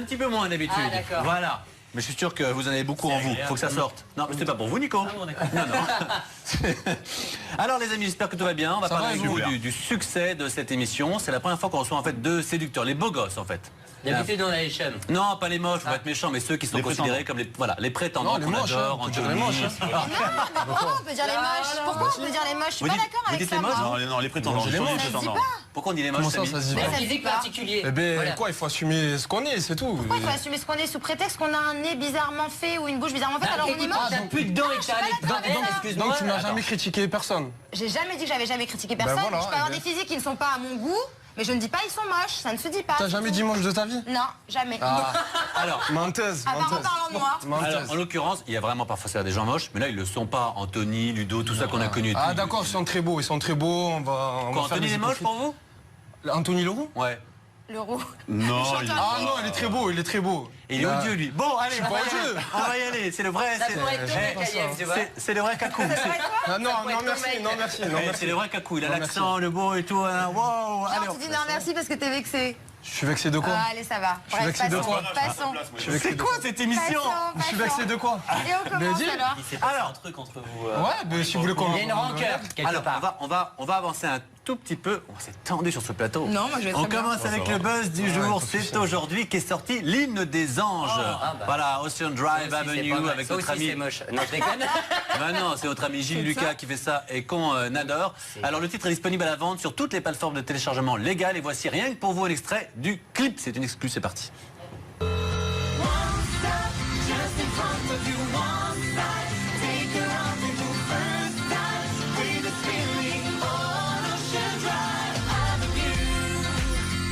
petit peu moins d'habitude. Ah, d'accord. Voilà. Mais je suis sûr que vous en avez beaucoup en vous. Il faut que ça sorte. Non, mais c'est pas pour vous, Nico. Ah bon, d'accord. Non, non. Alors, les amis, j'espère que tout va bien. On va parler avec vous du succès de cette émission. C'est la première fois qu'on reçoit en fait deux séducteurs, les beaux gosses en fait. D'habitude, on a les chaînes. Non, pas les moches, on va être méchants, mais ceux qui sont considérés comme les prétendants qu'on adore, Anthony. Non, mais pourquoi on peut dire les moches? Pourquoi on peut dire les moches? Je suis pas d'accord avec ça. Vous dites les moches? Non, les prétendants. Les moches, les prétendants. Pourquoi on dit les moches? Comment ça se dit Mais pas? un physique particulier. Eh ben Voilà. quoi, il faut assumer ce qu'on est, c'est tout. Pourquoi il faut assumer ce qu'on est sous prétexte qu'on a un nez bizarrement fait ou une bouche bizarrement faite alors on est Écoute, moche? t'as plus de dents et que t'as un nez de travers, excuse-moi. Donc tu n'as jamais critiqué personne. J'ai jamais dit que j'avais jamais critiqué personne. voilà, Je peux avoir eh des ben. physiques qui ne sont pas à mon goût, mais je ne dis pas ils sont moches, ça ne se dit pas. T'as jamais dit moche de ta vie? Non, jamais. Alors, Menteuse, À part en menteuse. parlant de moi. alors, en Menteuse. l'occurrence, il y a vraiment parfois ça des gens moches, mais là ils le sont pas. Anthony, Ludo, tout ça qu'on a connu. et tout. Ah d'accord, ils sont très beaux, on va Quoi, faire Anthony des est moche hypocrites. pour vous? Anthony Leroux? Ouais. Le roux. Non, il est Ah non, il est très beau, il est très beau. Et il est odieux lui. Bon, allez, on va y odieux. aller. On va y aller. C'est le vrai. Ça pourrait être ton Eh, Mekayev, tu vois. c'est le vrai cacou. Ah non, pourrait non être merci, ton mec. non merci, non C'est merci. le vrai cacou. Il a Non, l'accent, le beau et tout. Hein. Wow. Allez, Non, tu dis non merci parce que t'es vexé. Je suis vexé de quoi? Ah, allez, ça va. Je suis vexé de quoi? Passons. Je suis vexé c'est de quoi cette émission? Je suis vexé de quoi? Et on commence dis. alors. Il s'est passé un truc entre vous. Ouais, mais si vous voulez qu'on... Il y a une rancœur, quelque Alors, part. on va avancer un tout petit peu. On s'est tendu sur ce plateau. Non, moi, je vais très On bien. commence avec le buzz du jour. C'est aujourd'hui qu'est sorti l'hymne des anges. bah. Voilà, Ocean Drive Ça aussi, c'est Avenue pas mal. avec Ça notre aussi, ami. c'est moche. Non, je déconne. Ben non, c'est notre ami Gilles Lucas qui fait ça et qu'on adore. Alors le titre est disponible à la vente sur toutes les plateformes de téléchargement légales et voici rien que pour vous un extrait du clip. C'est une exclue, c'est parti.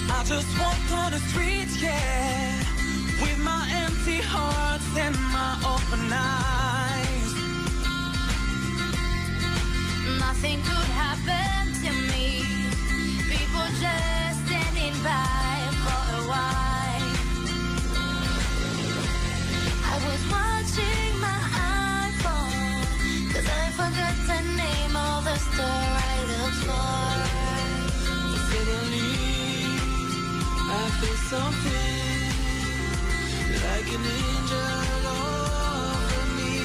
I just walked on the streets, yeah, with my empty heart and my open eyes. Nothing could happen to me. People just standing by for a while. I was watching my iPhone, 'cause I forgot the name of the store I looked for. Suddenly, I feel something like an angel over me.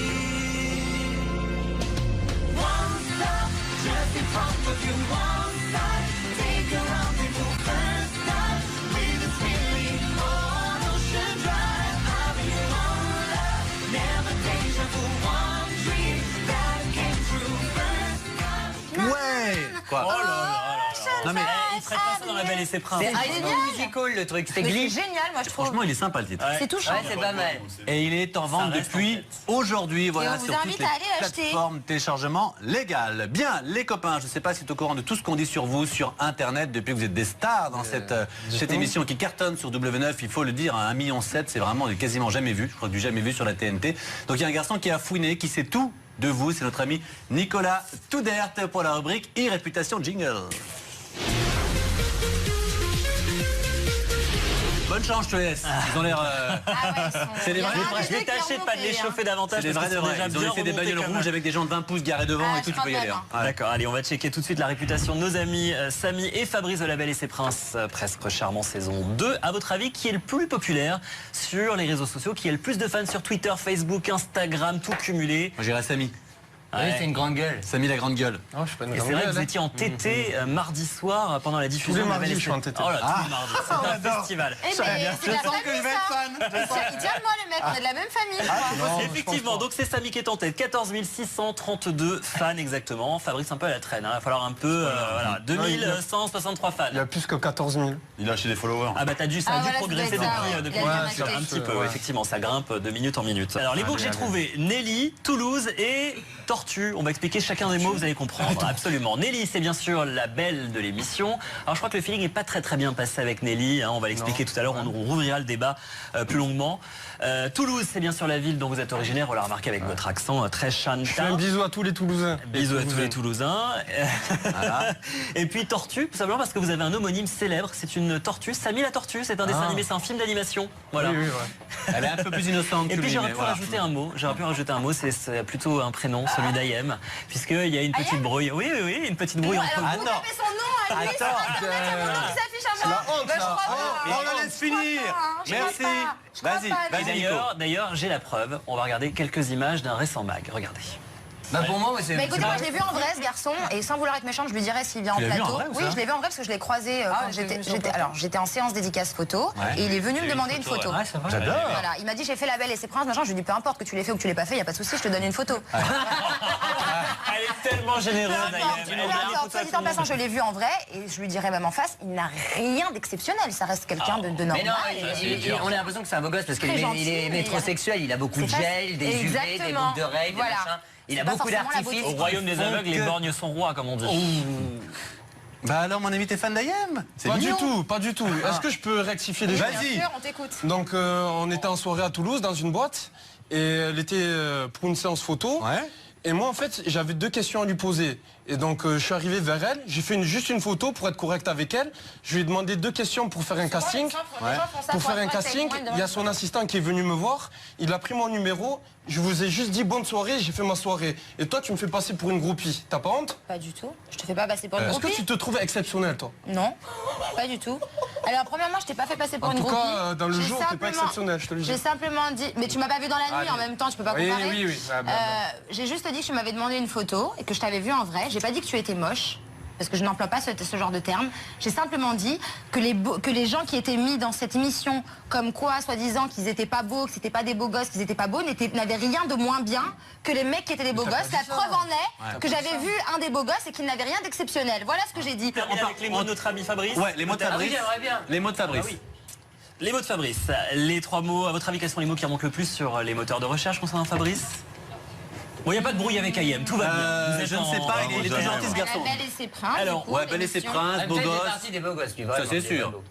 One stop, just in front of you. One side, take a rendezvous. First touch, with a feeling on Ocean Drive. I'm in one love, never deja vu. One dream that came true. First time. Ouais. Quoi? Non mais Il ferait pas ça dans La Belle et ses Princes. C'est High School Musical le truc, c'est Mais c'est glitch. génial, moi je trouve. franchement, il est sympa le titre. C'est touchant. Ouais, c'est pas mal. Et il est en vente reste depuis en tête. aujourd'hui, voilà, on vous sur toutes invite les à aller l'acheter. plateformes de téléchargement légales. Bien, les copains, je ne sais pas si vous êtes au courant de tout ce qu'on dit sur vous sur Internet depuis que vous êtes des stars dans cette émission qui cartonne sur W9, il faut le dire, à 1,7 million, c'est vraiment quasiment jamais vu, je crois que du jamais vu sur la TNT. Donc il y a un garçon qui a fouiné, qui sait tout de vous, c'est notre ami Nicolas Toudert pour la rubrique e-réputation jingle. Bonne chance, je te laisse. Ils ont l'air. C'est des vrais. Je vais tâcher de pas de les chauffer C'est davantage. des parce vrais que de c'est vrais. déjà Ils ont bien laissé des remonté bagnoles quand même. rouges avec des gens de 20 pouces garés devant Ah, et tout, je tu peux y aller. crois hein. Ouais. D'accord, allez, on va checker tout de suite la réputation de nos amis Samy et Fabrice de La Belle et ses Princes, presque charmant saison 2. À votre avis, qui est le plus populaire sur les réseaux sociaux? Qui a le plus de fans sur Twitter, Facebook, Instagram, tout cumulé? Moi j'irais Samy. Oui, c'est une grande gueule. Samy la grande gueule. Oh, je suis pas une Et c'est vrai que vous grande étiez en TT mardi soir pendant la diffusion les de La mardis, Belle et je ses suis en TT. Oh là, tous les mardis. C'est un festival. Eh ben, c'est la famille, ça. Il tient de moi le mec, on est de la même famille. je crois. Non, Effectivement, donc c'est Samy qui est en tête. 14 632 fans exactement. Fabrice un peu à la traîne. Il va falloir un peu. Voilà, 2163 fans. Il y a plus que 14 000. Il a acheté des followers. Ah bah ça a dû Ah, voilà, progresser ça doit être ça, depuis, ouais. depuis Il a bien un acheté. petit peu, Ouais. effectivement, ça grimpe de minute en minute. Alors les mots que j'ai allez. trouvés, Nelly, Toulouse et Tortue. On va expliquer chacun des mots, vous allez comprendre. Absolument. Nelly, c'est bien sûr la belle de l'émission. Alors je crois que le feeling n'est pas très bien passé avec Nelly, hein, on va l'expliquer tout à l'heure, on rouvrira le débat plus longuement. Toulouse, c'est bien sûr la ville dont vous êtes originaire, on l'a remarqué avec votre accent très Je fais un chantal. bisou à tous les Toulousains. Bisous à tous les Toulousains. Et puis Tortue, tout simplement parce que vous avez un homonyme célèbre. C'est une tortue. Samy la tortue, c'est un dessin animé, c'est un film d'animation. Voilà. Oui, oui, ouais. Elle est un peu plus innocente Et que puis lui, j'aurais mais pu voilà. rajouter un mot. J'aurais pu rajouter un mot. C'est plutôt un prénom, celui d'Ayem, puisqu'il y a une petite brouille. Oui, oui, oui, une petite brouille entre. Alors, Ah vous non. tapez son nom à lui sur Internet, il y a mon nom qui s'affiche à moi. la honte, Bah, je là. crois pas. On la laisse finir. Je crois Merci. pas. Je crois Vas-y, pas, vas-y, non. Nico. D'ailleurs, j'ai la preuve. On va regarder quelques images d'un récent mag. Regardez. Bah pour moi, c'est. Bah écoutez, moi je l'ai vu en vrai ce garçon, et sans vouloir être méchante, je lui dirais s'il vient en Tu l'as vu en plateau. vrai, ou Oui, ça je l'ai vu en vrai parce que je l'ai croisé quand j'étais en séance dédicace photo, Ouais. et il est venu me demander une photo. Ouais, ça va. J'adore. Voilà, il m'a dit j'ai fait la belle et ses princes, machin. Je lui ai dit peu importe que tu l'aies fait ou que tu l'aies pas fait, il y a pas de souci, je te donne une photo. Elle est tellement généreuse, Ayem. Elle Peu donne une importe, photo à soit dit tout en le monde. passant, je l'ai vu en vrai et je lui dirais même en face, il n'a rien d'exceptionnel, ça reste quelqu'un de normal. Mais non, et- on a l'impression que c'est un beau gosse parce qu'il Très est, gentil, il est mais métrosexuel, il a beaucoup de c'est pas- gel, des UV, des Exactement. boucles d'oreilles, des Voilà. machins. Il a C'est pas beaucoup forcément la d'artifices. beauté. Au royaume des aveugles, les borgnes sont rois, comme on dit. Bah alors, mon ami, t'es fan d'Ayem? C'est Pas mignon. du tout, pas du tout. Est-ce que je peux rectifier les Bien choses Vas-y. sûr, on t'écoute. Donc on était en soirée à Toulouse dans une boîte et elle était pour une séance photo. Ouais. Et moi en fait j'avais 2 questions à lui poser. Et donc je suis arrivé vers elle, j'ai fait juste une photo pour être correct avec elle. Je lui ai demandé 2 questions pour faire un casting. Pour faire un casting, il y a son assistant qui est venu me voir, il a pris mon numéro, je vous ai juste dit bonne soirée, j'ai fait ma soirée. Et toi tu me fais passer pour une groupie, t'as pas honte? Pas du tout. Je te fais pas passer pour une Est-ce que groupie. tu te trouves exceptionnel toi? Non, pas du tout. Alors premièrement, je t'ai pas fait passer pour En une tout groupie. cas, dans le J'ai jour, t'es pas simplement- exceptionnel, je te le dis. J'ai simplement dit, mais tu m'as pas vu dans la nuit en même temps, tu peux pas Oui, comparer. oui, oui. Ah, bah, J'ai juste dit que tu m'avais demandé une photo et que je t'avais vu en vrai. J'ai pas dit que tu étais moche. Parce que je n'emploie pas ce genre de terme. J'ai simplement dit que les gens qui étaient mis dans cette émission, comme quoi, soi-disant, qu'ils étaient pas beaux, que c'était pas des beaux gosses, qu'ils étaient pas beaux, n'avaient rien de moins bien que les mecs qui étaient des beaux gosses. La preuve en est que j'avais vu un des beaux gosses et qu'il n'avait rien d'exceptionnel. Voilà ce que j'ai dit. Terminer avec les mots de notre ami Fabrice. Ouais, les mots de Fabrice. oui, j'aimerais bien. Les mots de Fabrice. Ah oui. Les mots de Fabrice. Les 3 mots, à votre avis, quels sont les mots qui remontent le plus sur les moteurs de recherche concernant Fabrice? Bon, il n'y a pas de brouille avec Ayem, tout va bien. Vous êtes Je ne sais en- pas, il est très gentil ce La garçon. belle et ses princes. Alors, du coup, Ouais, Belle et ses l'émission. princes, beau Elle fait gosse. partie des beaux gosses, tu vois. Ça, c'est vraiment, des sûr. beaux.